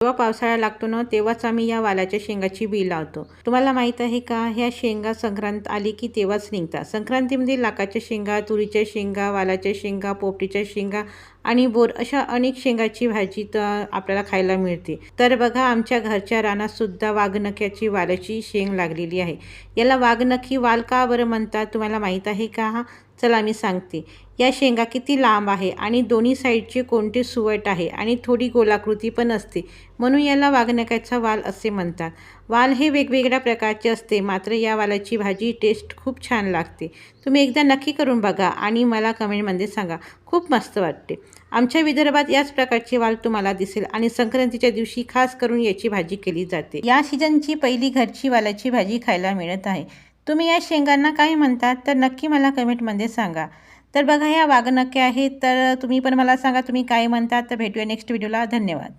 जेव्हा पावसाळा लागतो ना तेव्हाच आम्ही या वालाच्या शेंगाची बी लावतो। तुम्हाला माहीत आहे का, ह्या शेंगा संक्रांत आली की तेव्हाच निघतात। संक्रांतीमध्ये लाकाच्या शेंगा, तुरीच्या शेंगा, वालाच्या शेंगा, पोपटीच्या शेंगा आणि बोर अशा अनेक शेंगाची भाजी तर आपल्याला खायला मिळते। तर बघा, आमच्या घरच्या रानात सुद्धा वाघनख्याची वालाची शेंग लागलेली आहे। याला वाघनखी वाल का बरं म्हणतात तुम्हाला माहीत आहे का? चला मी सांगते। या शेंगा किती लांब आहे आणि दोन्ही साईडचे कोणते सुवट आहे आणि थोडी गोलाकृती पण असते, म्हणून याला वाघनख्याचा वाल असे म्हणतात। वाल हे वेगवेगळ्या प्रकारचे असते, मात्र या वालाची भाजी टेस्ट खूप छान लागते। तुम्ही एकदा नक्की करून बघा आणि मला कमेंटमध्ये सांगा, खूप मस्त वाटते। आमच्या विदर्भात याच प्रकारचे वाल तुम्हाला दिसेल आणि संक्रांतीच्या दिवशी खास करून याची भाजी केली जाते। या सीजनची पहिली घरची वालाची भाजी खायला मिळत आहे। तुम्ही या शेंगांना काय म्हणतात तर नक्की मला कमेंटमध्ये सांगा। तर बघा, ह्या वाघनखे आहेत, तर तुम्ही पण मला सांगा तुम्ही काय म्हणतात। तर भेटूया नेक्स्ट व्हिडिओला। धन्यवाद।